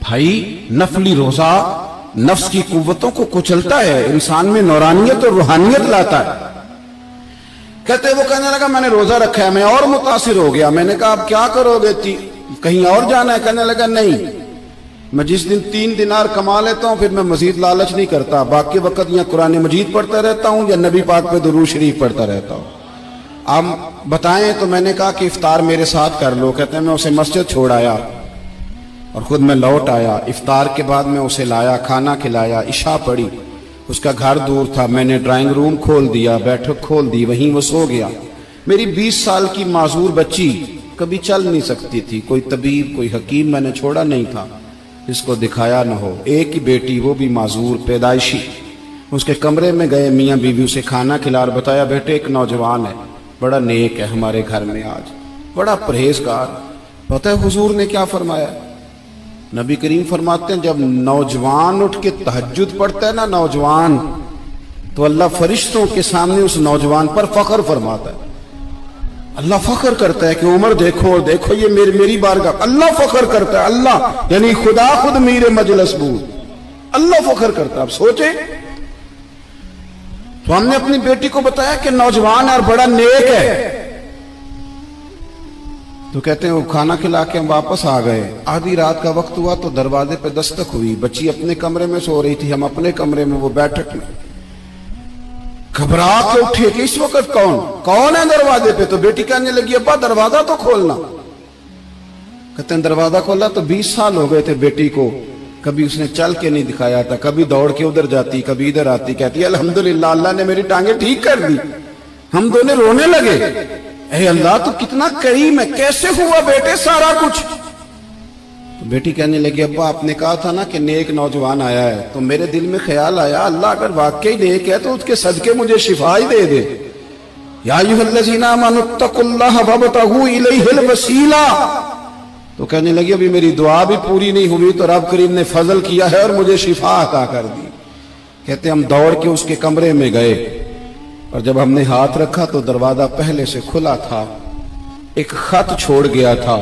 بھائی نفلی روزہ نفس کی قوتوں کو کچلتا ہے، انسان میں نورانیت اور روحانیت لاتا ہے۔ کہتے وہ کہنے لگا میں نے روزہ رکھا ہے، میں اور متاثر ہو گیا۔ میں نے کہا اب کیا کرو گے، کہیں اور جانا ہے؟ کہنے لگا نہیں، میں جس دن 3 دینار کما لیتا ہوں پھر میں مزید لالچ نہیں کرتا، باقی وقت یا قرآن مجید پڑھتا رہتا ہوں یا نبی پاک پہ درود شریف پڑھتا رہتا ہوں۔ آپ بتائیں؟ تو میں نے کہا کہ افطار میرے ساتھ کر لو۔ کہتے ہیں میں اسے مسجد چھوڑ آیا اور خود میں لوٹ آیا۔ افطار کے بعد میں اسے لایا، کھانا کھلایا، عشاء پڑھی۔ اس کا گھر دور تھا، میں نے ڈرائنگ روم کھول دیا، بیٹھک کھول دی، وہیں وہ سو گیا۔ میری 20 سال کی معذور بچی کبھی چل نہیں سکتی تھی، کوئی طبیب کوئی حکیم میں نے چھوڑا نہیں تھا جس کو دکھایا نہ ہو۔ ایک ہی بیٹی، وہ بھی معذور پیدائشی۔ اس کے کمرے میں گئے، میاں بیوی اسے کھانا کھلا اور بتایا بیٹے ایک نوجوان ہے، بڑا نیک ہے ہمارے گھر میں، آج بڑا پرہیزگار۔ پتہ ہے حضور نے کیا فرمایا؟ نبی کریم فرماتے ہیں جب نوجوان اٹھ کے تہجد پڑھتا ہے نا نوجوان، تو اللہ فرشتوں کے سامنے اس نوجوان پر فخر فرماتا ہے۔ اللہ فخر کرتا ہے کہ عمر دیکھو دیکھو یہ میری بارگاہ، اللہ فخر کرتا ہے، اللہ یعنی خدا خود میر مجلس بود، اللہ فخر کرتا ہے۔ اب سوچیں، تو ہم نے اپنی بیٹی کو بتایا کہ نوجوان ہے اور بڑا نیک ہے، تو کہتے ہیں وہ کھانا کھلا کے ہم واپس آ گئے۔ آدھی رات کا وقت ہوا تو دروازے پہ دستک ہوئی، بچی اپنے کمرے میں سو رہی تھی، ہم اپنے کمرے میں، وہ بیٹھک میں۔ گھبرا کے اٹھے کہ اس وقت کون ہے دروازے پہ؟ تو بیٹی کہنے لگی ابا دروازہ تو کھولنا۔ کہتے ہیں دروازہ کھولا تو 20 سال ہو گئے تھے بیٹی کو، کبھی اس نے چل کے نہیں دکھایا تھا، کبھی دوڑ کے ادھر جاتی کبھی ادھر آتی، کہتی الحمدللہ اللہ نے میری ٹانگیں ٹھیک کر دی۔ ہم دونوں رونے لگے، اے اللہ تو کتنا کریم ہے، کیسے ہوا بیٹے سارا کچھ؟ تو بیٹی کہنے لگی ابا آپ نے کہا تھا نا کہ نیک نوجوان آیا ہے، تو میرے دل میں خیال آیا اللہ اگر واقعی نیک ہے تو اس کے صدقے مجھے شفا ہی دے دے۔ یا ایھا الذین آمنوا اتقوا اللہ وابتغوا الیہ الوسیلہ۔ تو کہنے لگی ابھی میری دعا بھی پوری نہیں ہوئی تو رب کریم نے فضل کیا ہے اور مجھے شفا عطا کر دی۔ کہتے ہم دوڑ کے اس کے کمرے میں گئے اور جب ہم نے ہاتھ رکھا تو دروازہ پہلے سے کھلا تھا، ایک خط چھوڑ گیا تھا۔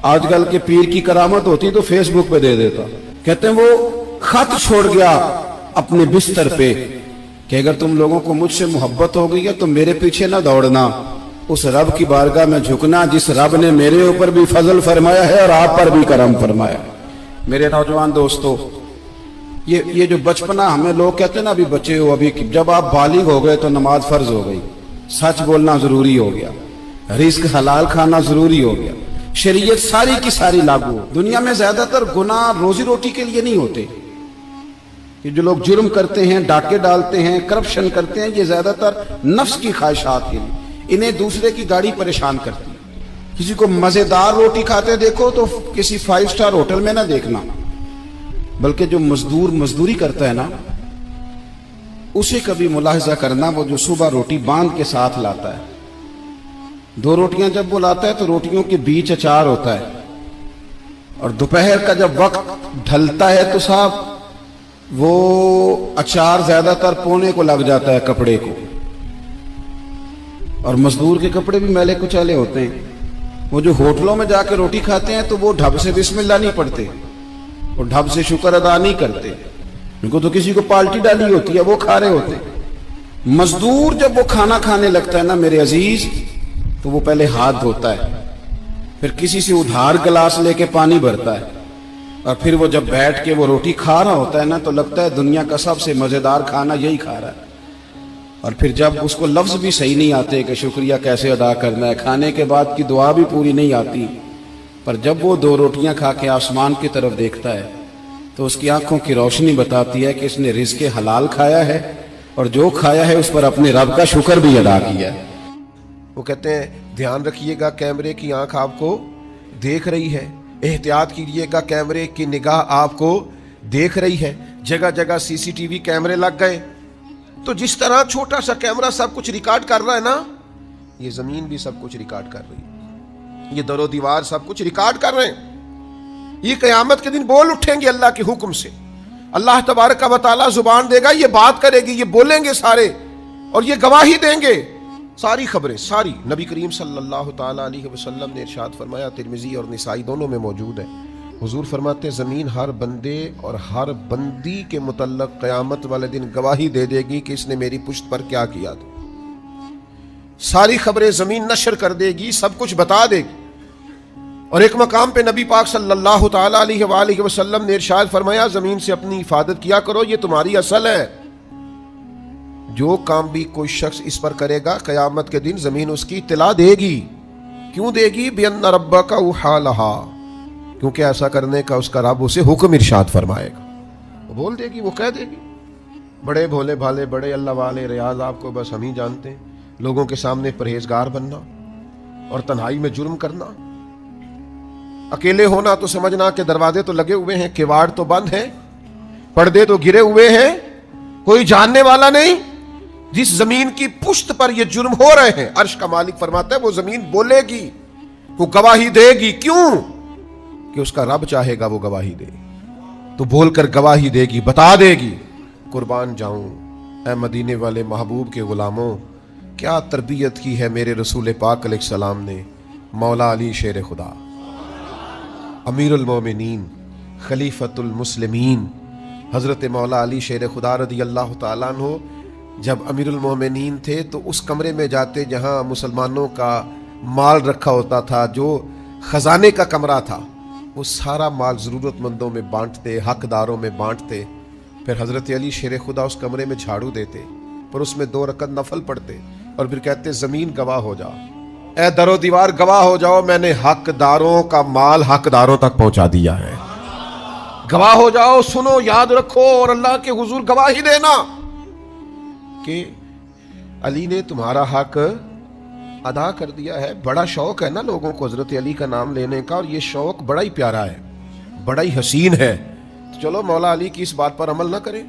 آج کل کے پیر کی کرامت ہوتی تو فیس بک پہ دے دیتا۔ کہتے ہیں وہ خط چھوڑ گیا اپنے بستر پہ کہ اگر تم لوگوں کو مجھ سے محبت ہو گئی ہے تو میرے پیچھے نہ دوڑنا، اس رب کی بارگاہ میں جھکنا جس رب نے میرے اوپر بھی فضل فرمایا ہے اور آپ پر بھی کرم فرمایا۔ میرے نوجوان دوستو، یہ جو بچپنا ہمیں لوگ کہتے ہیں نا ابھی بچے ہو، ابھی جب آپ بالغ ہو گئے تو نماز فرض ہو گئی، سچ بولنا ضروری ہو گیا، رزق حلال کھانا ضروری ہو گیا، شریعت ساری کی ساری لاگو۔ دنیا میں زیادہ تر گناہ روزی روٹی کے لیے نہیں ہوتے، کہ جو لوگ جرم کرتے ہیں، ڈاکے ڈالتے ہیں، کرپشن کرتے ہیں، یہ زیادہ تر نفس کی خواہشات کے لیے، انہیں دوسرے کی گاڑی پریشان کرتی ہے۔ کسی کو مزیدار روٹی کھاتے دیکھو تو کسی 5 سٹار ہوٹل میں نہ دیکھنا، بلکہ جو مزدوری کرتا ہے نا اسے کبھی ملاحظہ کرنا، وہ جو صبح روٹی باندھ کے ساتھ لاتا ہے، 2 روٹیاں جب وہ لاتا ہے تو روٹیوں کے بیچ اچار ہوتا ہے، اور دوپہر کا جب وقت ڈھلتا ہے تو صاحب وہ اچار زیادہ تر پونے کو لگ جاتا ہے کپڑے کو، اور مزدور کے کپڑے بھی میلے کچیلے ہوتے ہیں۔ وہ جو ہوٹلوں میں جا کے روٹی کھاتے ہیں تو وہ ڈھب سے بسم اللہ نہیں پڑھتے اور ڈھب سے شکر ادا نہیں کرتے، ان کو تو کسی کو پالٹی ڈالی ہوتی ہے، وہ کھا رہے ہوتے ہیں۔ مزدور جب وہ کھانا کھانے لگتا ہے نا میرے عزیز، تو وہ پہلے ہاتھ دھوتا ہے، پھر کسی سے ادھار گلاس لے کے پانی بھرتا ہے، اور پھر وہ جب بیٹھ کے وہ روٹی کھا رہا ہوتا ہے نا تو لگتا ہے دنیا کا سب سے مزیدار کھانا یہی کھا رہا ہے۔ اور پھر جب اس کو لفظ بھی صحیح نہیں آتے کہ شکریہ کیسے ادا کرنا ہے، کھانے کے بعد کی دعا بھی پوری نہیں آتی، پر جب وہ 2 روٹیاں کھا کے آسمان کی طرف دیکھتا ہے تو اس کی آنکھوں کی روشنی بتاتی ہے کہ اس نے رزق حلال کھایا ہے اور جو کھایا ہے اس پر اپنے رب کا شکر بھی ادا کیا ہے۔ وہ کہتے ہیں دھیان رکھیے گا کیمرے کی آنکھ آپ کو دیکھ رہی ہے، احتیاط کیجیے گا کیمرے کی نگاہ آپ کو دیکھ رہی ہے۔ جگہ جگہ CCTV کیمرے لگ گئے، تو جس طرح چھوٹا سا کیمرہ سب کچھ ریکارڈ کر رہا ہے نا، یہ زمین بھی سب کچھ ریکارڈ کر رہی ہے، یہ در و دیوار سب کچھ ریکارڈ کر رہے ہیں۔ یہ قیامت کے دن بول اٹھیں گے اللہ کے حکم سے، اللہ تبارک و تعالیٰ زبان دے گا، یہ بات کرے گی، یہ بولیں گے سارے، اور یہ گواہی دیں گے، ساری خبریں ساری۔ نبی کریم صلی اللہ تعالیٰ علیہ وسلم نے ارشاد فرمایا، ترمذی اور نسائی دونوں میں موجود ہے، حضور فرماتے زمین ہر بندے اور ہر بندی کے متعلق قیامت والے دن گواہی دے دے گی کہ اس نے میری پشت پر کیا کیا تھا. ساری خبریں زمین نشر کر دے گی، سب کچھ بتا دے گی. اور ایک مقام پہ نبی پاک صلی اللہ تعالی علیہ وآلہ وسلم نے ارشاد فرمایا زمین سے اپنی حفاظت کیا کرو، یہ تمہاری اصل ہے. جو کام بھی کوئی شخص اس پر کرے گا قیامت کے دن زمین اس کی اطلاع دے گی. کیوں دے گی؟ بِأَنَّ رَبَّكَ أَوْحَىٰ لَهَا، کیونکہ ایسا کرنے کا اس کا رب اسے حکم ارشاد فرمائے گا. وہ بول دے گی، وہ کہہ دے گی. بڑے بھولے بھالے بڑے اللہ والے ریاض آپ کو بس ہم ہی جانتے ہیں. لوگوں کے سامنے پرہیزگار بننا اور تنہائی میں جرم کرنا. اکیلے ہونا تو سمجھنا کہ دروازے تو لگے ہوئے ہیں، کیواڑ تو بند ہیں، پردے تو گرے ہوئے ہیں، کوئی جاننے والا نہیں. جس زمین کی پشت پر یہ جرم ہو رہے ہیں، عرش کا مالک فرماتا ہے وہ زمین بولے گی، وہ گواہی دے گی. کیوں؟ کہ اس کا رب چاہے گا وہ گواہی دے. تو بول کر گواہی دے گی، بتا دے گی. قربان جاؤں اے مدینے والے محبوب کے غلاموں، کیا تربیت کی ہے میرے رسول پاک علیہ السلام نے. مولا علی شیر خدا، امیر المومنین، خلیفۃ المسلمین، حضرت مولا علی شیر خدا رضی اللہ تعالیٰ عنہ جب امیر المومنین تھے تو اس کمرے میں جاتے جہاں مسلمانوں کا مال رکھا ہوتا تھا، جو خزانے کا کمرہ تھا. وہ سارا مال ضرورت مندوں میں بانٹتے، حقداروں میں بانٹتے. پھر حضرت علی شیر خدا اس کمرے میں جھاڑو دیتے، پر اس میں 2 رکعت نفل پڑھتے، اور پھر کہتے زمین گواہ ہو جا، اے در و دیوار گواہ ہو جاؤ، میں نے حقداروں کا مال حقداروں تک پہنچا دیا ہے. گواہ ہو جاؤ، سنو، یاد رکھو، اور اللہ کے حضور گواہی دینا کہ علی نے تمہارا حق ادا کر دیا ہے. بڑا شوق ہے نا لوگوں کو حضرت علی کا نام لینے کا، اور یہ شوق بڑا ہی پیارا ہے، بڑا ہی حسین ہے. تو چلو مولا علی کی اس بات پر عمل نہ کریں.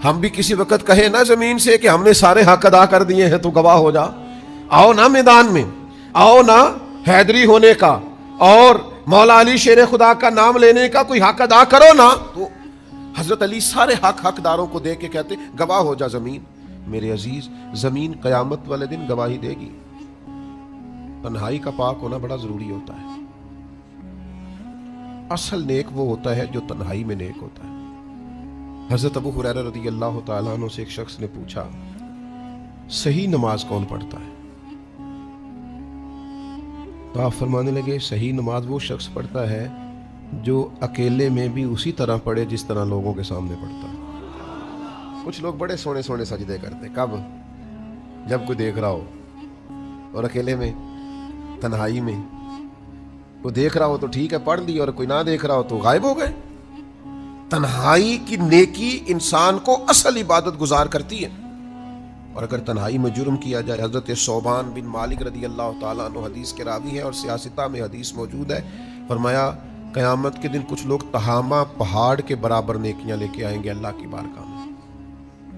ہم بھی کسی وقت کہیں نا زمین سے کہ ہم نے سارے حق ادا کر دیے ہیں، تو گواہ ہو جا. آؤ نا میدان میں، آؤ نا حیدری ہونے کا اور مولا علی شیر خدا کا نام لینے کا کوئی حق ادا کرو نا. تو حضرت علی سارے حقداروں کو دے کے کہتے گواہ ہو جا زمین. میرے عزیز، زمین قیامت والے دن گواہی دے گی. تنہائی کا پاک ہونا بڑا ضروری ہوتا ہے. اصل نیک وہ ہوتا ہے جو تنہائی میں نیک ہوتا ہے. حضرت ابو ہریرہ رضی اللہ تعالیٰ عنہ سے ایک شخص نے پوچھا صحیح نماز کون پڑھتا ہے؟ تو آپ فرمانے لگے صحیح نماز وہ شخص پڑھتا ہے جو اکیلے میں بھی اسی طرح پڑھے جس طرح لوگوں کے سامنے پڑھتا ہے. کچھ لوگ بڑے سونے سونے سجدے کرتے، کب؟ جب کوئی دیکھ رہا ہو. اور اکیلے میں، تنہائی میں، کوئی دیکھ رہا ہو تو ٹھیک ہے پڑھ لی، اور کوئی نہ دیکھ رہا ہو تو غائب ہو گئے. تنہائی کی نیکی انسان کو اصل عبادت گزار کرتی ہے. اور اگر تنہائی میں جرم کیا جائے، حضرت صوبان بن مالک رضی اللہ تعالیٰ عنہ حدیث کے راوی ہے اور سیاستہ میں حدیث موجود ہے، فرمایا قیامت کے دن کچھ لوگ تہامہ پہاڑ کے برابر نیکیاں لے کے آئیں گے اللہ کی بارگاہ میں.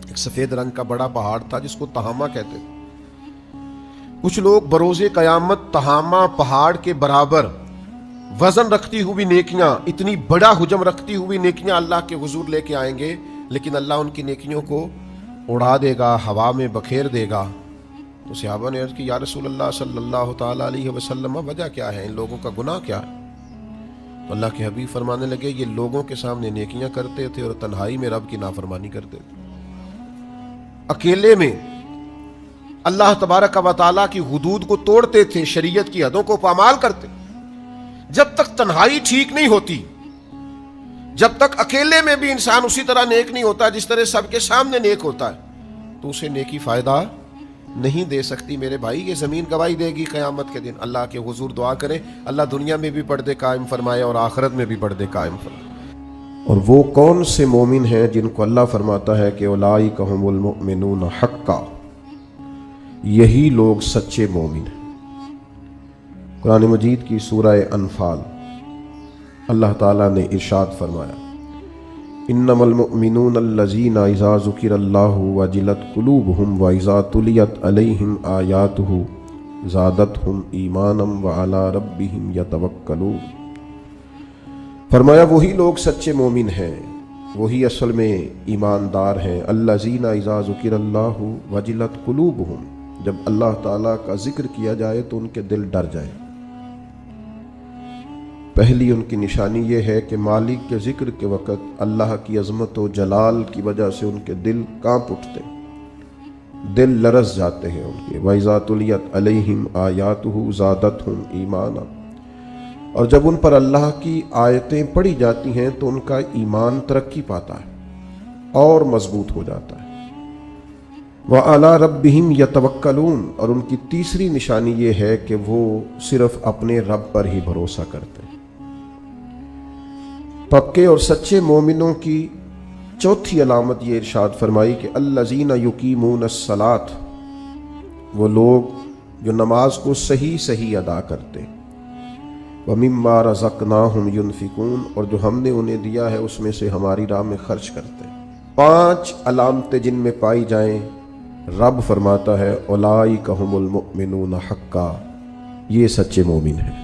ایک سفید رنگ کا بڑا پہاڑ تھا جس کو تہامہ کہتے تھے. کچھ لوگ بروز قیامت تہامہ پہاڑ کے برابر وزن رکھتی ہوئی نیکیاں، اتنی بڑا حجم رکھتی ہوئی نیکیاں اللہ کے حضور لے کے آئیں گے، لیکن اللہ ان کی نیکیوں کو اڑا دے گا، ہوا میں بکھیر دے گا. تو صحابہ نے عرض کی یا رسول اللہ صلی اللہ تعالیٰ علیہ وسلم وجہ کیا ہے، ان لوگوں کا گناہ کیا ہے؟ تو اللہ کے حبیب فرمانے لگے یہ لوگوں کے سامنے نیکیاں کرتے تھے اور تنہائی میں رب کی نافرمانی کرتے تھے. اکیلے میں اللہ تبارک و تعالیٰ کی حدود کو توڑتے تھے، شریعت کی حدوں کو پامال کرتے. جب تک تنہائی ٹھیک نہیں ہوتی، جب تک اکیلے میں بھی انسان اسی طرح نیک نہیں ہوتا جس طرح سب کے سامنے نیک ہوتا ہے، تو اسے نیکی فائدہ نہیں دے سکتی. میرے بھائی یہ زمین گواہی دے گی قیامت کے دن. اللہ کے حضور دعا کریں اللہ دنیا میں بھی پردے قائم فرمائے اور آخرت میں بھی پردے قائم فرمائے. اور وہ کون سے مومن ہیں جن کو اللہ فرماتا ہے کہ اولئک هم المؤمنون حقا، یہی لوگ سچے مومن ہیں. قرآن مجید کی سورہ انفال اللہ تعالیٰ نے ارشاد فرمایا انما المؤمنون الذین اذا ذکر اللہ وجلت قلوبہم واذا تلیت علیہم آیاتہ زادتہم ایمانا وعلی ربہم یتوکلون. فرمایا وہی لوگ سچے مومن ہیں، وہی اصل میں ایماندار ہیں. الذین اذا ذکر اللہ وجلت قلوبہم، جب اللہ تعالیٰ کا ذکر کیا جائے تو ان کے دل ڈر جائیں. پہلی ان کی نشانی یہ ہے کہ مالک کے ذکر کے وقت اللہ کی عظمت و جلال کی وجہ سے ان کے دل کانپ اٹھتے، دل لرز جاتے ہیں ان کے۔ وَإِذَا تُلِيَتْ عَلَيْهِمْ آيَاتُهُ زَادَتْهُمْ ایمانا، اور جب ان پر اللہ کی آیتیں پڑھی جاتی ہیں تو ان کا ایمان ترقی پاتا ہے اور مضبوط ہو جاتا ہے۔ وَعَلَىٰ رَبِّهِمْ يَتَوَكَّلُونَ، اور ان کی تیسری نشانی یہ ہے کہ وہ صرف اپنے رب پر ہی بھروسہ کرتے ہیں۔ پکے اور سچے مومنوں کی چوتھی علامت یہ ارشاد فرمائی کہ الذین یقیمون الصلاۃ، وہ لوگ جو نماز کو صحیح ادا کرتے، وَمِمَّا رَزَقْنَاهُمْ يُنْفِقُونَ، اور جو ہم نے انہیں دیا ہے اس میں سے ہماری راہ میں خرچ کرتے۔ 5 علامتیں جن میں پائی جائیں، رب فرماتا ہے اولئک ھم المؤمنون حقا، یہ سچے مومن ہیں،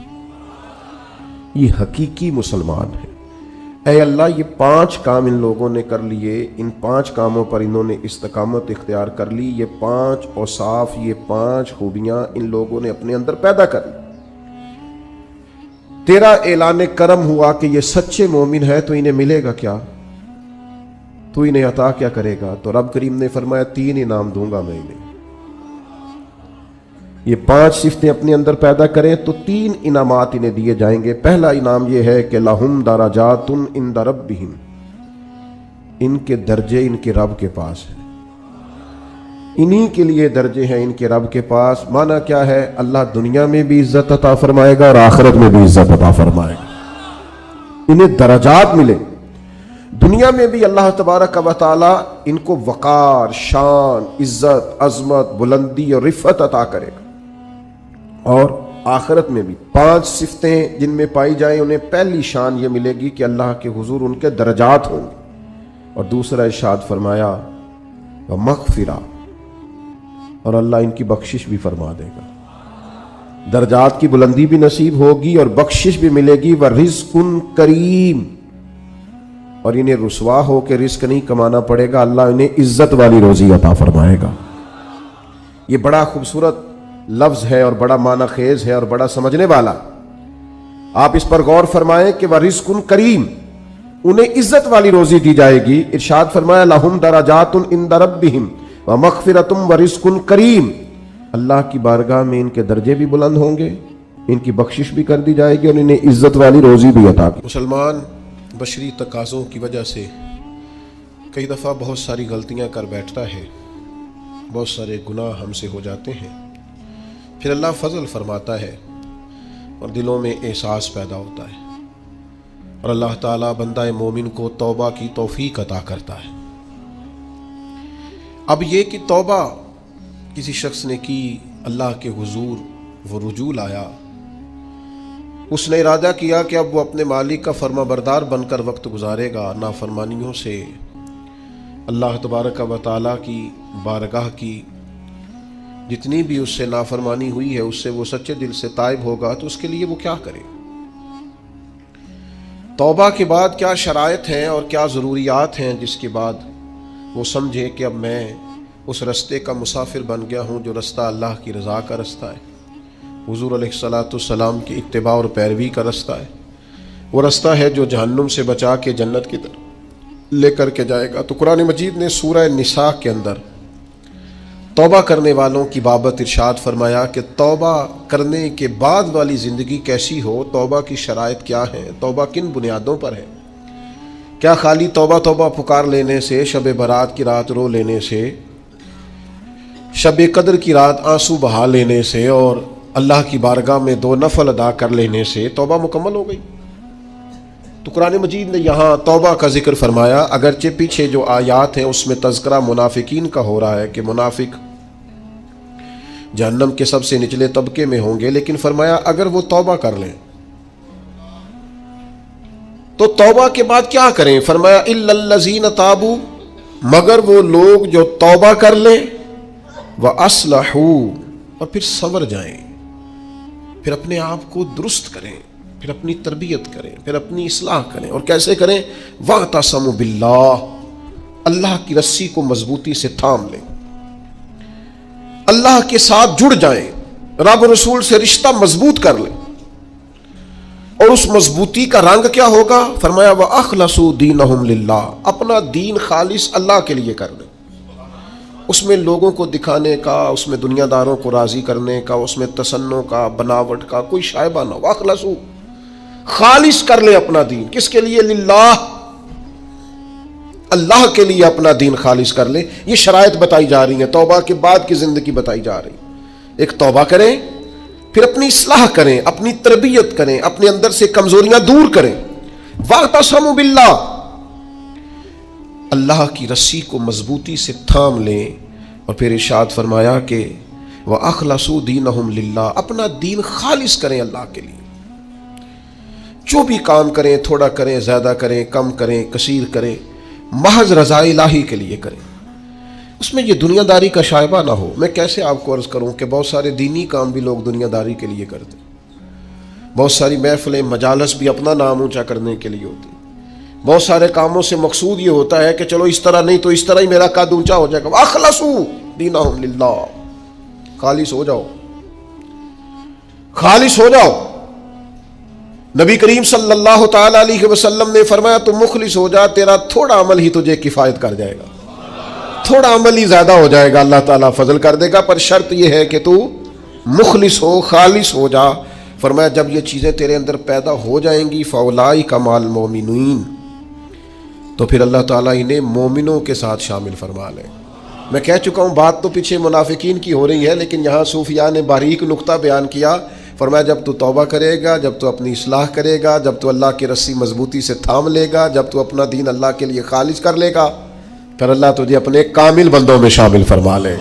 یہ حقیقی مسلمان ہیں۔ اے اللہ، یہ 5 کام ان لوگوں نے کر لیے، ان 5 کاموں پر انہوں نے استقامت اختیار کر لی، یہ 5 اوصاف، یہ 5 خوبیاں ان لوگوں نے اپنے اندر پیدا کر لی۔ تیرا اعلان کرم ہوا کہ یہ سچے مومن ہے، تو انہیں ملے گا کیا؟ تو انہیں عطا کیا کرے گا؟ تو رب کریم نے فرمایا 3 انعام دوں گا میں انہیں۔ یہ 5 صفتیں اپنے اندر پیدا کریں تو 3 انعامات انہیں دیے جائیں گے۔ پہلا انعام یہ ہے کہ لہم درجات عند ربہم، ان کے درجے ان کے رب کے پاس ہیں، انہی کے لیے درجے ہیں ان کے رب کے پاس۔ معنی کیا ہے؟ اللہ دنیا میں بھی عزت عطا فرمائے گا اور آخرت میں بھی عزت عطا فرمائے گا، انہیں درجات ملے۔ دنیا میں بھی اللہ تبارک و تعالی ان کو وقار، شان، عزت، عظمت، بلندی اور رفعت عطا کرے گا، اور آخرت میں بھی 5 صفتیں جن میں پائی جائیں انہیں پہلی شان یہ ملے گی کہ اللہ کے حضور ان کے درجات ہوں گے، اور دوسرا ارشاد فرمایا ومغفرہ، اور اللہ ان کی بخشش بھی فرما دے گا، درجات کی بلندی بھی نصیب ہوگی اور بخشش بھی ملے گی۔ ورزق کریم، اور انہیں رسوا ہو کے رزق نہیں کمانا پڑے گا، اللہ انہیں عزت والی روزی عطا فرمائے گا۔ یہ بڑا خوبصورت لفظ ہے اور بڑا معنی خیز ہے اور بڑا سمجھنے والا، آپ اس پر غور فرمائیں کہ وَرِزْقٌ کریم، انہیں عزت والی روزی دی جائے گی۔ ارشاد فرمایا لَهُمْ دَرَجَاتٌ عِنْدَ رَبِّهِمْ وَمَغْفِرَةٌ وَرِزْقٌ کریم، اللہ کی بارگاہ میں ان کے درجے بھی بلند ہوں گے، ان کی بخشش بھی کر دی جائے گی اور انہیں عزت والی روزی بھی عطا کی۔ مسلمان بشری تقاضوں کی وجہ سے کئی دفعہ بہت ساری غلطیاں کر بیٹھتا ہے، بہت سارے گناہ ہم سے ہو جاتے ہیں، پھر اللہ فضل فرماتا ہے اور دلوں میں احساس پیدا ہوتا ہے، اور اللہ تعالیٰ بندہ مومن کو توبہ کی توفیق عطا کرتا ہے۔ اب یہ کہ توبہ کسی شخص نے کی، اللہ کے حضور وہ رجوع لایا، اس نے ارادہ کیا کہ اب وہ اپنے مالک کا فرما بردار بن کر وقت گزارے گا، نافرمانیوں سے، اللہ تبارک و تعالیٰ کی بارگاہ کی جتنی بھی اس سے نافرمانی ہوئی ہے اس سے وہ سچے دل سے تائب ہوگا، تو اس کے لیے وہ کیا کرے؟ توبہ کے بعد کیا شرائط ہیں اور کیا ضروریات ہیں جس کے بعد وہ سمجھے کہ اب میں اس رستے کا مسافر بن گیا ہوں جو رستہ اللہ کی رضا کا رستہ ہے، حضور علیہ السلام کی اتباع اور پیروی کا رستہ ہے، وہ رستہ ہے جو جہنم سے بچا کے جنت کی طرف لے کر کے جائے گا۔ تو قرآن مجید نے سورہ نساء کے اندر توبہ کرنے والوں کی بابت ارشاد فرمایا کہ توبہ کرنے کے بعد والی زندگی کیسی ہو، توبہ کی شرائط کیا ہیں، توبہ کن بنیادوں پر ہے۔ کیا خالی توبہ توبہ پکار لینے سے، شب برات کی رات رو لینے سے، شب قدر کی رات آنسو بہا لینے سے اور اللہ کی بارگاہ میں 2 نفل ادا کر لینے سے توبہ مکمل ہو گئی؟ تو قرآن مجید نے یہاں توبہ کا ذکر فرمایا، اگرچہ پیچھے جو آیات ہیں اس میں تذکرہ منافقین کا ہو رہا ہے کہ منافق جہنم کے سب سے نچلے طبقے میں ہوں گے، لیکن فرمایا اگر وہ توبہ کر لیں تو توبہ کے بعد کیا کریں؟ فرمایا الا الذین تابوا، مگر وہ لوگ جو توبہ کر لیں، واصلحوا، اور پھر سنور جائیں، پھر اپنے آپ کو درست کریں، پھر اپنی تربیت کریں، پھر اپنی اصلاح کریں۔ اور کیسے کریں؟ واعتصموا باللہ، اللہ کی رسی کو مضبوطی سے تھام لیں، اللہ کے ساتھ جڑ جائیں، رب رسول سے رشتہ مضبوط کر لیں۔ اور اس مضبوطی کا رنگ کیا ہوگا؟ فرمایا وَأَخْلَصُوا دِينَهُمْ لِلَّهِ، اپنا دین خالص اللہ کے لیے کر لیں، اس میں لوگوں کو دکھانے کا، اس میں دنیا داروں کو راضی کرنے کا، اس میں تصنع کا، بناوٹ کا کوئی شائبہ نہ ہو۔ وَأَخْلَصُوا، خالص کر لیں اپنا دین، کس کے لیے؟ للہ، اللہ کے لیے اپنا دین خالص کر لیں۔ یہ شرائط بتائی جا رہی ہیں، توبہ کے بعد کی زندگی بتائی جا رہی ہے۔ ایک توبہ کریں، پھر اپنی اصلاح کریں، اپنی تربیت کریں، اپنے اندر سے کمزوریاں دور کریں۔ وَاعْتَصِمُوا بِاللَّهِ، اللہ کی رسی کو مضبوطی سے تھام لیں۔ اور پھر ارشاد فرمایا کہ وَأَخْلَصُوا دِينَهُمْ لِلَّهِ، اپنا دین خالص کریں اللہ کے لیے۔ جو بھی کام کریں، تھوڑا کریں، زیادہ کریں، کم کریں، کثیر کریں، محض رضا الہی کے لیے کریں، اس میں یہ دنیا داری کا شائبہ نہ ہو۔ میں کیسے آپ کو عرض کروں کہ بہت سارے دینی کام بھی لوگ دنیا داری کے لیے کرتے ہیں، بہت ساری محفلیں، مجالس بھی اپنا نام اونچا کرنے کے لیے ہوتی ہیں، بہت سارے کاموں سے مقصود یہ ہوتا ہے کہ چلو اس طرح نہیں تو اس طرح ہی میرا قد اونچا ہو جائے گا۔ اخلصوا دینہم للہ، خالص ہو جاؤ، خالص ہو جاؤ۔ نبی کریم صلی اللہ تعالی علیہ وسلم نے فرمایا تو مخلص ہو جا، تیرا تھوڑا عمل ہی تجھے کفایت کر جائے گا، تھوڑا عمل ہی زیادہ ہو جائے گا، اللہ تعالیٰ فضل کر دے گا، پر شرط یہ ہے کہ تو مخلص ہو، خالص ہو جا۔ فرمایا جب یہ چیزیں تیرے اندر پیدا ہو جائیں گی فَأُولَٰئِکَ مَعَ الْمُؤْمِنِينَ، تو پھر اللہ تعالیٰ انہیں مومنوں کے ساتھ شامل فرما لے۔ میں کہہ چکا ہوں، بات تو پیچھے منافقین کی ہو رہی ہے، لیکن یہاں صوفیاء نے باریک نقطہ بیان کیا۔ فرمایا جب تو توبہ کرے گا، جب تو اپنی اصلاح کرے گا، جب تو اللہ کی رسی مضبوطی سے تھام لے گا، جب تو اپنا دین اللہ کے لیے خالص کر لے گا، پھر اللہ تجھے اپنے کامل بندوں میں شامل فرما لے،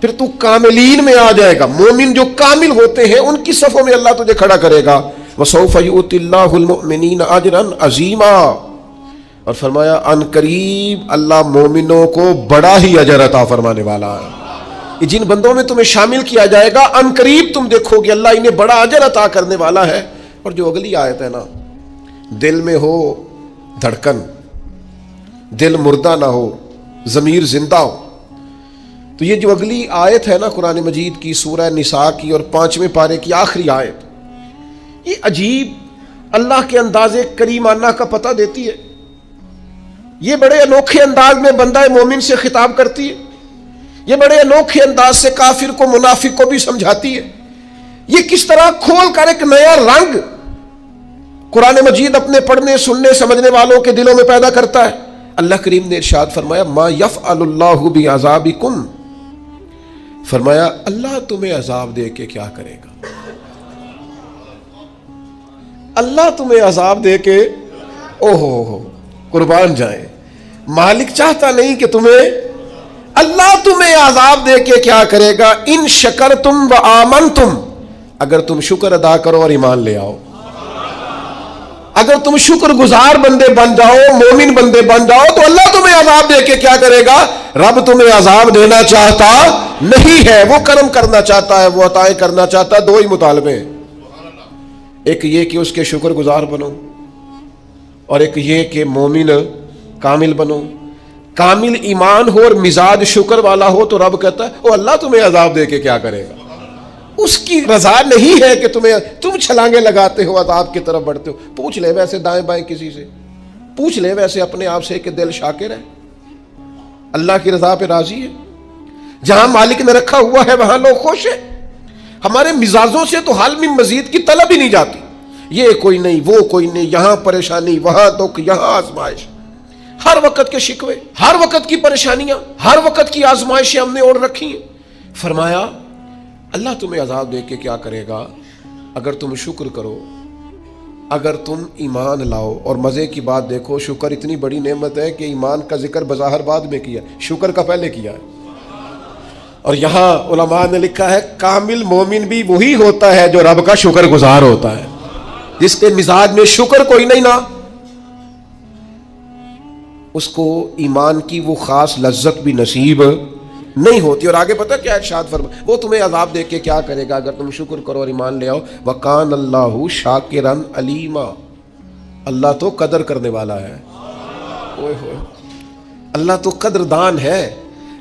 پھر تو کاملین میں آ جائے گا۔ مومن جو کامل ہوتے ہیں ان کی صفوں میں اللہ تجھے کھڑا کرے گا۔ وَسَوْفَ يُؤْتِ اللَّهُ الْمُؤْمِنِينَ أَجْرًا عَظِيمًا، اور فرمایا ان قریب اللہ مومنوں کو بڑا ہی اجر عطا فرمانے والا ہے۔ جن بندوں میں تمہیں شامل کیا جائے گا ان قریب تم دیکھو گے اللہ انہیں بڑا اجر عطا کرنے والا ہے۔ اور جو اگلی آیت ہے نا، دل میں ہو دھڑکن، دل مردہ نہ ہو، ضمیر زندہ ہو، تو یہ جو اگلی آیت ہے نا قرآن مجید کی سورہ نساء کی اور 5ویں پارے کی آخری آیت، یہ عجیب اللہ کے انداز کریمانہ کا پتہ دیتی ہے۔ یہ بڑے انوکھے انداز میں بندہ مومن سے خطاب کرتی ہے، یہ بڑے انوکھے انداز سے کافر کو، منافق کو بھی سمجھاتی ہے۔ یہ کس طرح کھول کر ایک نیا رنگ قرآن مجید اپنے پڑھنے، سننے، سمجھنے والوں کے دلوں میں پیدا کرتا ہے۔ اللہ کریم نے ارشاد فرمایا ما یفعل اللہ بعذابکم، فرمایا اللہ تمہیں عذاب دے کے کیا کرے گا؟ اللہ تمہیں عذاب دے کے، اوہو قربان جائیں، مالک چاہتا نہیں کہ اللہ تمہیں عذاب دے کے کیا کرے گا؟ ان شکرتم و آمنتم، اگر تم شکر ادا کرو اور ایمان لے آؤ، اگر تم شکر گزار بندے بن جاؤ، مومن بندے بن جاؤ، تو اللہ تمہیں عذاب دے کے کیا کرے گا؟ رب تمہیں عذاب دینا چاہتا نہیں ہے، وہ کرم کرنا چاہتا ہے، وہ عطائیں کرنا چاہتا ہے۔ دو ہی مطالبے ہیں، ایک یہ کہ اس کے شکر گزار بنو، اور ایک یہ کہ مومن کامل بنو۔ کامل ایمان ہو اور مزاج شکر والا ہو تو رب کہتا ہے او اللہ تمہیں عذاب دے کے کیا کرے گا۔ اس کی رضا نہیں ہے کہ تم چھلانگیں لگاتے ہو، عذاب کی طرف بڑھتے ہو۔ پوچھ لے ویسے دائیں بائیں کسی سے، پوچھ لے ویسے اپنے آپ سے کہ دل شاکر ہے، اللہ کی رضا پہ راضی ہے؟ جہاں مالک نے رکھا ہوا ہے وہاں لوگ خوش ہیں۔ ہمارے مزاجوں سے تو حال میں مزید کی طلب ہی نہیں جاتی، یہ کوئی نہیں، وہ کوئی نہیں، یہاں پریشانی، وہاں دکھ، یہاں آزمائش، ہر وقت کے شکوے، ہر وقت کی پریشانیاں، ہر وقت کی آزمائشیں ہم نے اوڑھ رکھی ہیں۔ فرمایا اللہ تمہیں عذاب دے کے کیا کرے گا؟ اگر تم شکر کرو، اگر تم ایمان لاؤ۔ اور مزے کی بات دیکھو، شکر اتنی بڑی نعمت ہے کہ ایمان کا ذکر بظاہر بعد میں کیا، شکر کا پہلے کیا ہے۔ اور یہاں علماء نے لکھا ہے کامل مومن بھی وہی ہوتا ہے جو رب کا شکر گزار ہوتا ہے، جس کے مزاج میں شکر کوئی نہیں نا، اس کو ایمان کی وہ خاص لذت بھی نصیب نہیں ہوتی۔ اور آگے پتہ کیا ارشاد فرمایا، وہ تمہیں عذاب دے کے کیا کرے گا اگر تم شکر کرو اور ایمان لے آؤ۔ وَقَانَ اللَّهُ شَاكِرًا عَلِيمًا، اللہ تو قدر کرنے والا ہے، اللہ تو قدردان ہے،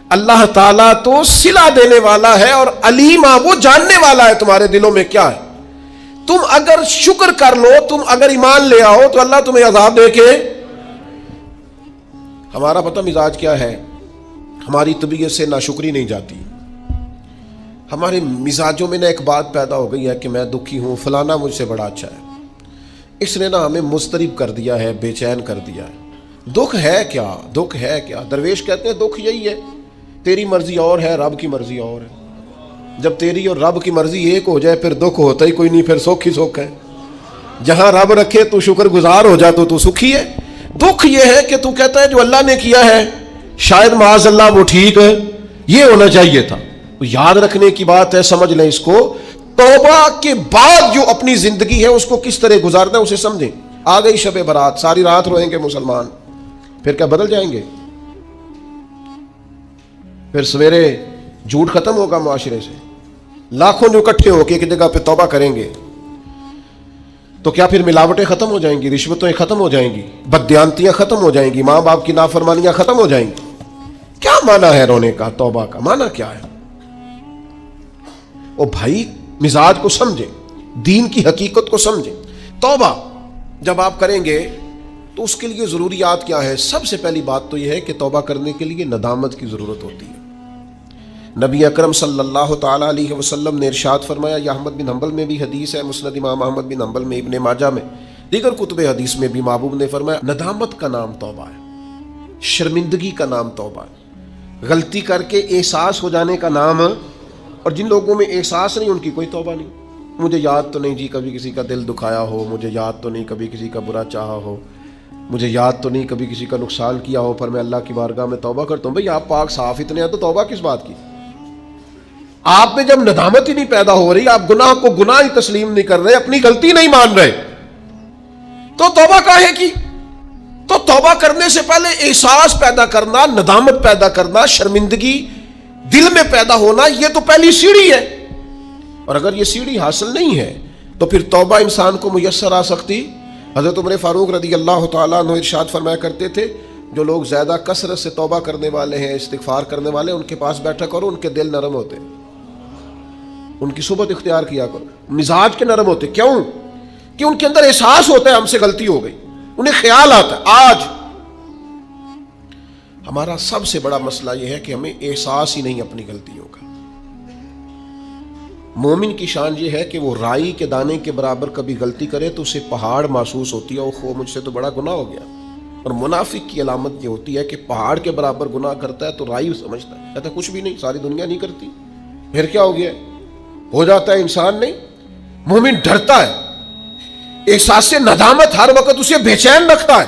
اللہ تعالیٰ تو صلہ دینے والا ہے، اور علیمہ وہ جاننے والا ہے تمہارے دلوں میں کیا ہے۔ تم اگر شکر کر لو, تم اگر ایمان لے آؤ تو اللہ تمہیں عذاب دے کے. ہمارا پتہ مزاج کیا ہے, ہماری طبیعت سے ناشکری نہیں جاتی. ہمارے مزاجوں میں ایک بات پیدا ہو گئی ہے کہ میں دکھی ہوں, فلانا مجھ سے بڑا اچھا ہے. اس نے ہمیں مضطرب کر دیا ہے, بے چین کر دیا ہے. دکھ ہے کیا, دکھ ہے کیا؟ درویش کہتے ہیں دکھ یہی ہے, تیری مرضی اور ہے, رب کی مرضی اور ہے. جب تیری اور رب کی مرضی ایک ہو جائے پھر دکھ ہوتا ہی کوئی نہیں, پھر سکھ ہی سکھ ہے. جہاں رب رکھے تو شکر گزار ہو جا تو سکھی ہے. دکھ یہ ہے کہ تو کہتا ہے جو اللہ نے کیا ہے شاید معاذ اللہ وہ ٹھیک ہے, یہ ہونا چاہیے تھا. یاد رکھنے کی بات ہے, سمجھ لیں اس کو. توبہ کے بعد جو اپنی زندگی ہے اس کو کس طرح گزارنا ہے اسے سمجھیں. آ گئی شب برات, ساری رات روئیں گے مسلمان, پھر کیا بدل جائیں گے؟ پھر سویرے جھوٹ ختم ہوگا معاشرے سے, لاکھوں جو اکٹھے ہو کے ایک جگہ پہ توبہ کریں گے تو کیا پھر ملاوٹیں ختم ہو جائیں گی, رشوتیں ختم ہو جائیں گی, بددیانتیاں ختم ہو جائیں گی, ماں باپ کی نافرمانیاں ختم ہو جائیں گی؟ کیا معنی ہے رونے کا؟ توبہ کا معنی کیا ہے؟ او بھائی مزاج کو سمجھیں, دین کی حقیقت کو سمجھیں. توبہ جب آپ کریں گے تو اس کے لیے ضروریات کیا ہے؟ سب سے پہلی بات تو یہ ہے کہ توبہ کرنے کے لیے ندامت کی ضرورت ہوتی ہے. نبی اکرم صلی اللہ تعالی علیہ وسلم نے ارشاد فرمایا, یہ احمد بن حنبل میں بھی حدیث ہے, مسند امام احمد بن حنبل میں, ابن ماجہ میں, دیگر کتب حدیث میں بھی محبوب نے فرمایا ندامت کا نام توبہ ہے, شرمندگی کا نام توبہ ہے, غلطی کر کے احساس ہو جانے کا نام. اور جن لوگوں میں احساس نہیں ان کی کوئی توبہ نہیں. مجھے یاد تو نہیں جی کبھی کسی کا دل دکھایا ہو, مجھے یاد تو نہیں کبھی کسی کا برا چاہا ہو, مجھے یاد تو نہیں کبھی کسی کا نقصان کیا ہو, پر میں اللہ کی بارگاہ میں توبہ کرتا ہوں. بھئی آپ پاک صاف اتنے ہیں تو توبہ کس بات کی؟ آپ میں جب ندامت ہی نہیں پیدا ہو رہی, آپ گناہ کو گناہ ہی تسلیم نہیں کر رہے, اپنی غلطی نہیں مان رہے, تو توبہ کاہے کی؟ تو توبہ کرنے سے پہلے احساس پیدا کرنا, ندامت پیدا کرنا, شرمندگی دل میں پیدا ہونا, یہ تو پہلی سیڑھی ہے. اور اگر یہ سیڑھی حاصل نہیں ہے تو پھر توبہ انسان کو میسر آ سکتی. حضرت عمر فاروق رضی اللہ تعالیٰ عنہ ارشاد فرمایا کرتے تھے, جو لوگ زیادہ کثرت سے توبہ کرنے والے ہیں, استغفار کرنے والے, ان کے پاس بیٹھا کرو, ان کے دل نرم ہوتے, ان کی صحبت اختیار کیا کرو, مزاج کے نرم ہوتے. کیوں؟ کہ ان کے اندر احساس ہوتا ہے ہم سے غلطی ہو گئی, انہیں خیال آتا ہے. آج ہمارا سب سے بڑا مسئلہ یہ ہے کہ ہمیں احساس ہی نہیں اپنی غلطیوں کا. مومن کی شان یہ ہے کہ وہ رائی کے دانے کے برابر کبھی غلطی کرے تو اسے پہاڑ محسوس ہوتی ہے, اوہ مجھ سے تو بڑا گناہ ہو گیا. اور منافق کی علامت یہ ہوتی ہے کہ پہاڑ کے برابر گناہ کرتا ہے تو رائی سمجھتا ہے, کہتا ہے کچھ بھی نہیں, ساری دنیا نہیں کرتی, پھر کیا ہو گیا, ہو جاتا ہے انسان. نہیں, مومن ڈرتا ہے, احساس سے ندامت ہر وقت اسے بے چین رکھتا ہے.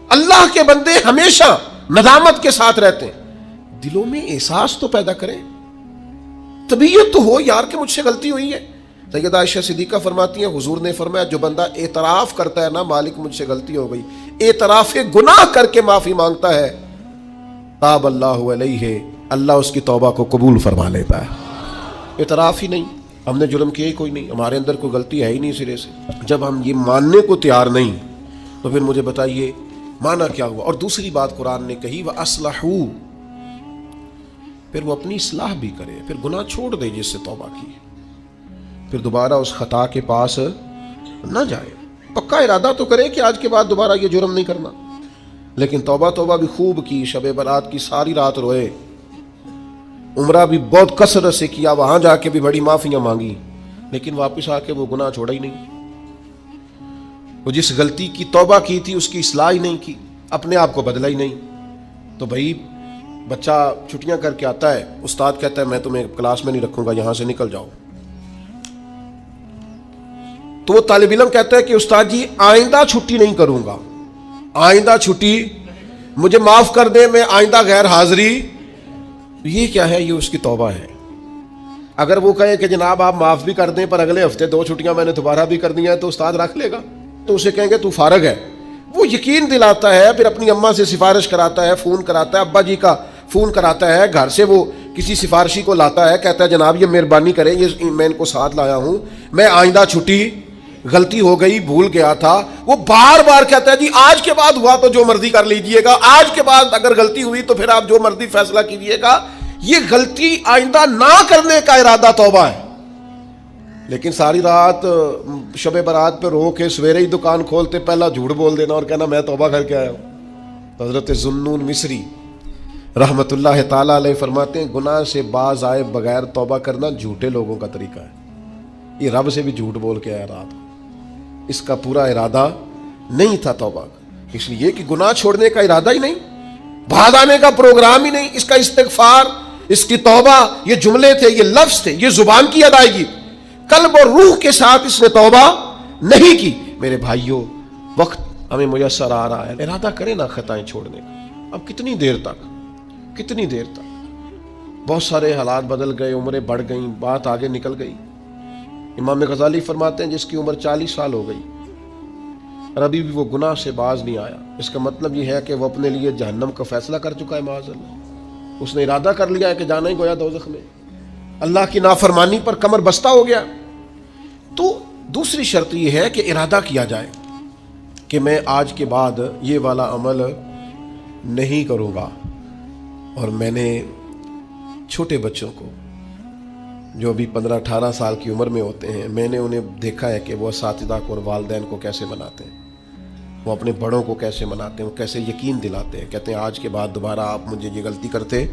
اللہ کے بندے ہمیشہ ندامت کے ساتھ رہتے ہیں. دلوں میں احساس تو پیدا کریں, طبیعت تو ہو یار کہ مجھ سے غلطی ہوئی ہے. سیدہ عائشہ صدیقہ فرماتی ہیں حضور نے فرمایا جو بندہ اعتراف کرتا ہے نا مالک مجھ سے غلطی ہو گئی, اعتراف گناہ کر کے معافی مانگتا ہے, تاب اللہ علیہ, اللہ اس کی توبہ کو قبول فرما لیتا ہے. اعتراف ہی نہیں, ہم نے جرم کیا ہی کوئی نہیں, ہمارے اندر کوئی غلطی ہے ہی نہیں سرے سے. جب ہم یہ ماننے کو تیار نہیں تو پھر مجھے بتائیے مانا کیا ہوا. اور دوسری بات قرآن نے کہی وَأَصْلَحُوا, پھر وہ اپنی اصلاح بھی کرے, پھر گناہ چھوڑ دے جس سے توبہ کی, پھر دوبارہ اس خطا کے پاس نہ جائے. پکا ارادہ تو کرے کہ آج کے بعد دوبارہ یہ جرم نہیں کرنا, لیکن توبہ بھی خوب کی, شب برات کی ساری رات روئے, عمرہ بھی بہت کثرت سے کیا, وہاں جا کے بھی بڑی معافیاں مانگی, لیکن واپس آ کے وہ گناہ چھوڑا ہی نہیں. وہ جس غلطی کی توبہ کی تھی اس کی اصلاح ہی نہیں کی, اپنے آپ کو بدلا ہی نہیں. تو بھائی بچہ چھٹیاں کر کے آتا ہے, استاد کہتا ہے میں تمہیں کلاس میں نہیں رکھوں گا, یہاں سے نکل جاؤ. تو وہ طالب علم کہتا ہے کہ استاد جی آئندہ چھٹی نہیں کروں گا, آئندہ چھٹی مجھے معاف کر دیں, میں آئندہ غیر حاضری. یہ کیا ہے؟ یہ اس کی توبہ ہے. اگر وہ کہے کہ جناب آپ معاف بھی کر دیں پر اگلے ہفتے 2 چھٹیاں میں نے دوبارہ بھی کر دی ہیں, تو استاد رکھ لے گا, تو اسے کہیں گے تو فارغ ہے. وہ یقین دلاتا ہے, پھر اپنی اماں سے سفارش کراتا ہے, فون کراتا ہے, ابا جی کا فون کراتا ہے, گھر سے وہ کسی سفارشی کو لاتا ہے, کہتا ہے جناب یہ مہربانی کریں, یہ میں ان کو ساتھ لایا ہوں, میں آئندہ چھٹی, غلطی ہو گئی, بھول گیا تھا. وہ بار بار کہتا ہے جی آج کے بعد ہوا تو جو مرضی کر لیجئے گا, آج کے بعد اگر غلطی ہوئی تو پھر آپ جو مرضی فیصلہ کیجئے گا. یہ غلطی آئندہ نہ کرنے کا ارادہ توبہ ہے. لیکن ساری رات شب برات پہ رو کے سویرے ہی دکان کھولتے پہلا جھوٹ بول دینا اور کہنا میں توبہ کر کے آیا ہوں۔ حضرت ذوالنون مصری رحمت اللہ تعالیٰ علیہ فرماتے ہیں گناہ سے باز آئے بغیر توبہ کرنا جھوٹے لوگوں کا طریقہ ہے۔ یہ رب سے بھی جھوٹ بول کے آیا رات، اس کا پورا ارادہ نہیں تھا توبہ کا، اس لیے کہ گناہ چھوڑنے کا ارادہ ہی نہیں، بھاگ آنے کا پروگرام ہی نہیں، اس کا استغفار، اس کی توبہ، یہ جملے تھے، یہ لفظ تھے، یہ زبان کی ادائیگی، قلب اور روح کے ساتھ اس نے توبہ نہیں کی۔ میرے بھائیوں، وقت ہمیں میسر آ رہا ہے، ارادہ کریں نا خطائیں چھوڑنے کا۔ اب کتنی دیر تک، کتنی دیر تک؟ بہت سارے حالات بدل گئے، عمریں بڑھ گئیں، بات آگے نکل گئی۔ امام غزالی فرماتے ہیں جس کی عمر 40 سال ہو گئی اور ابھی بھی وہ گناہ سے باز نہیں آیا، اس کا مطلب یہ ہے کہ وہ اپنے لیے جہنم کا فیصلہ کر چکا ہے، معاذ اللہ۔ اس نے ارادہ کر لیا ہے کہ جانا ہی گویا دوزخ میں، اللہ کی نافرمانی پر کمر بستہ ہو گیا۔ تو دوسری شرط یہ ہے کہ ارادہ کیا جائے کہ میں آج کے بعد یہ والا عمل نہیں کروں گا۔ اور میں نے چھوٹے بچوں کو جو ابھی 15-18 سال کی عمر میں ہوتے ہیں، میں نے انہیں دیکھا ہے کہ وہ اساتذہ کو اور والدین کو کیسے مناتے ہیں، وہ اپنے بڑوں کو کیسے مناتے ہیں، وہ کیسے یقین دلاتے ہیں، کہتے ہیں آج کے بعد دوبارہ آپ مجھے یہ غلطی کرتے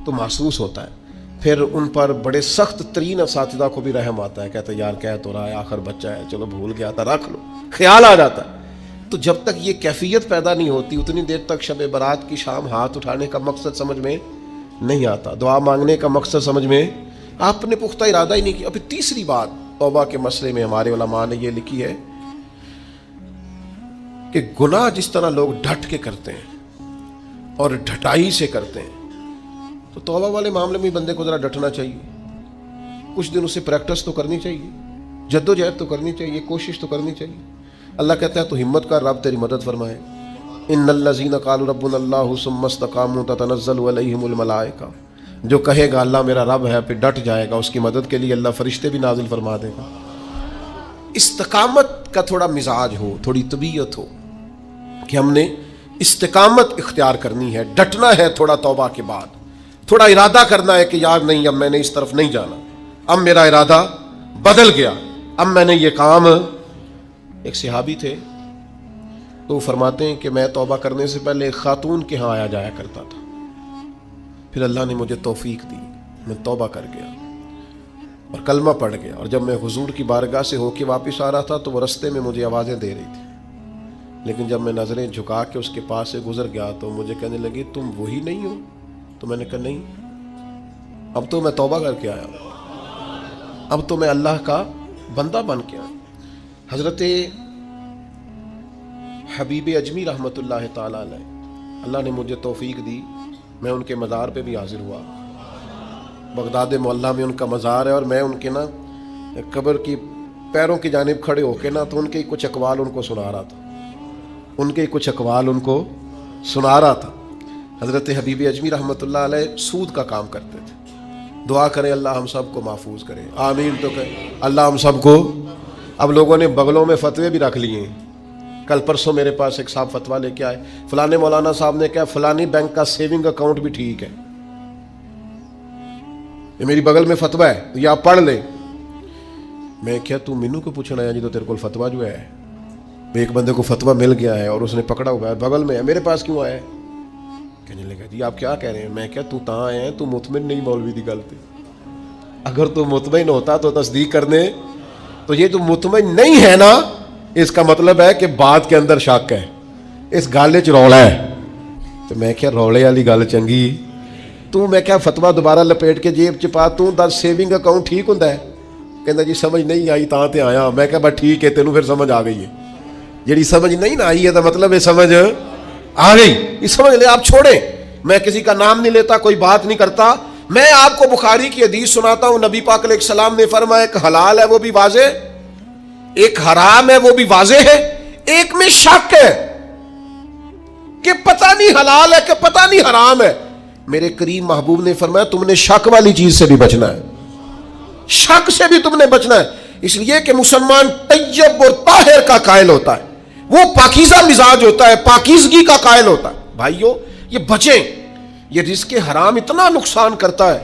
تو محسوس ہوتا ہے۔ پھر ان پر بڑے سخت ترین اساتذہ کو بھی رحم آتا ہے، کہتے ہیں یار کہہ تو رہا ہے، آخر بچہ ہے، چلو بھول گیا تھا، رکھ لو، خیال آ جاتا ہے۔ تو جب تک یہ کیفیت پیدا نہیں ہوتی اتنی دیر تک شب برات کی شام ہاتھ اٹھانے کا مقصد سمجھ میں نہیں آتا، دعا مانگنے کا مقصد سمجھ میں، آپ نے پختہ ارادہ ہی نہیں کیا۔ ابھی تیسری بات توبہ کے مسئلے میں ہمارے علماء نے یہ لکھی ہے کہ گناہ جس طرح لوگ ڈٹ کے کرتے ہیں اور ڈھٹائی سے کرتے ہیں، تو توبہ والے معاملے میں بندے کو ذرا ڈٹنا چاہیے، کچھ دن اسے پریکٹس تو کرنی چاہیے، جد و جہد تو کرنی چاہیے، کوشش تو کرنی چاہیے۔ اللہ کہتا ہے تو ہمت کر، رب تیری مدد فرمائے۔ ان الذین قالوا ربنا اللہ ثم استقاموا تتنزل علیہم الملائکہ، جو کہے گا اللہ میرا رب ہے پھر ڈٹ جائے گا، اس کی مدد کے لیے اللہ فرشتے بھی نازل فرما دے گا۔ استقامت کا تھوڑا مزاج ہو، تھوڑی طبیعت ہو کہ ہم نے استقامت اختیار کرنی ہے، ڈٹنا ہے تھوڑا توبہ کے بعد، تھوڑا ارادہ کرنا ہے کہ یار نہیں اب میں نے اس طرف نہیں جانا، اب میرا ارادہ بدل گیا، اب میں نے یہ کام۔ ایک صحابی تھے تو وہ فرماتے ہیں کہ میں توبہ کرنے سے پہلے ایک خاتون کے ہاں آیا جایا کرتا تھا، پھر اللہ نے مجھے توفیق دی، میں توبہ کر گیا اور کلمہ پڑھ گیا، اور جب میں حضور کی بارگاہ سے ہو کے واپس آ رہا تھا تو وہ رستے میں مجھے آوازیں دے رہی تھی، لیکن جب میں نظریں جھکا کے اس کے پاس سے گزر گیا تو مجھے کہنے لگی تم وہی نہیں ہو؟ تو میں نے کہا نہیں، اب تو میں توبہ کر کے آیا ہوں، اب تو میں اللہ کا بندہ بن کے آیا۔ حضرت حبیب اجمی رحمت اللہ تعالیٰ علیہ، اللہ نے مجھے توفیق دی، میں ان کے مزار پہ بھی حاضر ہوا، بغداد معلیٰ میں ان کا مزار ہے، اور میں ان کے نا قبر کی پیروں کی جانب کھڑے ہو کے نا تو ان کے کچھ اقوال ان کو سنا رہا تھا، ان کے کچھ اقوال ان کو سنا رہا تھا۔ حضرت حبیب اجمی رحمت اللہ علیہ سود کا کام کرتے تھے، دعا کریں اللہ ہم سب کو محفوظ کرے، آمین تو کہیں اللہ ہم سب کو۔ اب لوگوں نے بغلوں میں فتوے بھی رکھ لیے ہیں، کل پرسوں میرے پاس ایک صاحب فتویٰ لے کے آئے، فلانے مولانا صاحب نے کہا فلانی بینک کا سیونگ اکاؤنٹ بھی ٹھیک ہے، یہ میری بغل میں فتویٰ ہے تو یہ آپ پڑھ لیں۔ میں کیا تو مینو کو پوچھنا ہے جی تو تیرے کو فتویٰ جو ہے، ایک بندے کو فتویٰ مل گیا ہے اور اس نے پکڑا ہوا ہے بغل میں ہے، میرے پاس کیوں آیا ہے؟ کہنے لگا جی آپ کیا کہہ رہے ہیں؟ میں کیا تو تاں آئے ہیں، تو مطمئن نہیں مولوی دی گل تے، اگر تو مطمئن ہوتا تو تصدیق کرنے، تو یہ تو مطمئن نہیں ہے نا، اس کا مطلب ہے کہ بات کے اندر شک ہے، اس گل وچ رولا ہے۔ تو میں کیا رولے والی گل چنگی، تو میں کیا فتویٰ دوبارہ لپیٹ کے جیب چ پا، تو دس سیونگ اکاؤنٹ ٹھیک ہوندا ہے؟ کہندا جی سمجھ نہیں آئی تاں تے آیا۔ میں کہا بس ٹھیک ہے، تینوں پھر سمجھ آ گئی ہے، جڑی سمجھ نہیں نہ آئی ہے تو مطلب یہ سمجھ آ گئی، یہ سمجھ لے آپ چھوڑیں۔ میں کسی کا نام نہیں لیتا، کوئی بات نہیں کرتا، میں آپ کو بخاری کی حدیث سناتا ہوں، نبی پاک علیہ السلام نے فرمایا ایک حلال ہے وہ بھی واضح، ایک حرام ہے وہ بھی واضح ہے، ایک میں شک ہے کہ پتہ نہیں حلال ہے کہ پتہ نہیں حرام ہے۔ میرے کریم محبوب نے فرمایا تم نے شک والی چیز سے بھی بچنا ہے، شک سے بھی تم نے بچنا ہے، اس لیے کہ مسلمان طیب اور طاہر کا قائل ہوتا ہے، وہ پاکیزہ مزاج ہوتا ہے، پاکیزگی کا قائل ہوتا ہے۔ بھائیو یہ بچیں، یہ رزق حرام اتنا نقصان کرتا ہے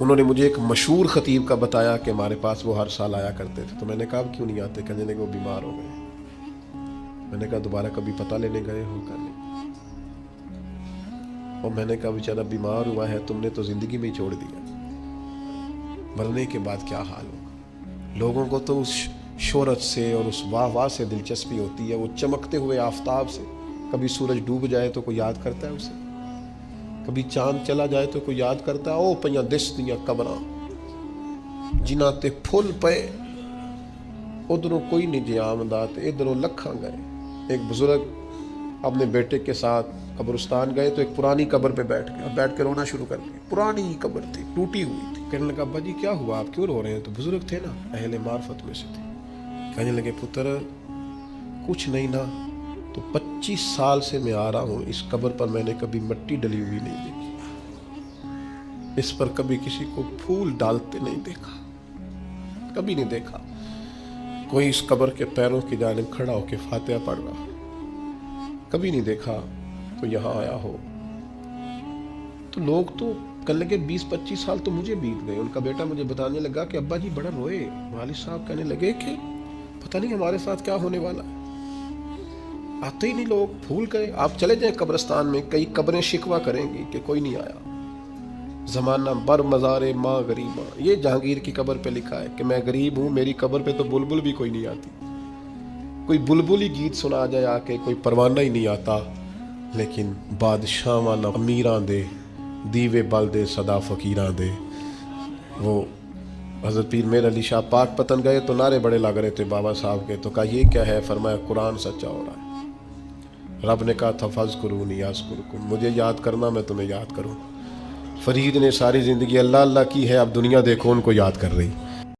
انہوں نے مجھے ایک مشہور خطیب کا بتایا کہ ہمارے پاس وہ ہر سال آیا کرتے تھے. تو میں نے کہا کیوں نہیں آتے؟ کہنے لگے وہ بیمار ہو گئے. میں نے کہا دوبارہ کبھی پتہ لینے گئے ہو؟ کہ نہیں. اور میں نے کہا بیچارہ بیمار ہوا ہے، تم نے تو زندگی میں ہی چھوڑ دیا، مرنے کے بعد کیا حال ہوگا. لوگوں کو تو اس شہرت سے اور اس واہ واہ سے دلچسپی ہوتی ہے، وہ چمکتے ہوئے آفتاب سے. کبھی سورج ڈوب جائے تو کوئی یاد کرتا ہے اسے، کبھی چاند چلا جائے تو کوئی یاد کرتا ہے. او پیاں دس دیاں قبراں جنہاں تے پھل پئے، ادھروں کوئی نہیں جی آمدہ تے ادھروں لکھاں گئے. ایک بزرگ اپنے بیٹے کے ساتھ قبرستان گئے تو ایک پرانی قبر پہ بیٹھ کے رونا شروع کر دیا. پرانی قبر تھی، ٹوٹی ہوئی تھی. کہنے لگا ابا جی کیا ہوا، آپ کیوں رو رہے ہیں؟ تو بزرگ تھے نا، اہل معرفت میں سے تھے. کہنے لگے پتر کچھ نہیں نا، تو 25 سال سے میں آ رہا ہوں، اس قبر پر میں نے کبھی مٹی ڈلی ہوئی نہیں دیکھی، اس پر کبھی کسی کو پھول ڈالتے نہیں دیکھا، کبھی نہیں دیکھا. کوئی اس قبر کے پیروں کی جانب کھڑا ہو کے فاتحہ پڑھ رہا، کبھی نہیں دیکھا. تو یہاں آیا ہو تو لوگ تو کہنے لگے 20-25 سال تو مجھے بیت گئے. ان کا بیٹا مجھے بتانے لگا کہ ابا جی بڑا روئے. والد صاحب کہنے لگے کہ پتہ نہیں ہمارے ساتھ کیا ہونے والا ہے، آتے ہی نہیں لوگ، بھول گئے. آپ چلے جائیں قبرستان میں، کئی قبریں شکوہ کریں گی کہ کوئی نہیں آیا. زمانہ بر مزار ماں غریباں، یہ جہانگیر کی قبر پہ لکھا ہے کہ میں غریب ہوں، میری قبر پہ تو بلبل بھی کوئی نہیں آتی. کوئی بلبل ہی گیت سنا جائے آ کے، کوئی پروانہ ہی نہیں آتا. لیکن بادشاہاں نہ امیراں دے دیوے بل دے صدا فقیراں دے. وہ حضرت پیر میر علی شاہ پاک پتن گئے تو نعرے بڑے لگ رہے تھے بابا صاحب کے. تو کہا یہ کیا ہے؟ فرمایا قرآن سچا ہو رہا ہے. رب نے کہا تھا فاذکرونی اذکرکم، مجھے یاد کرنا میں تمہیں یاد کروں. فرید نے ساری زندگی اللہ اللہ کی ہے، اب دنیا دیکھو ان کو یاد کر رہی.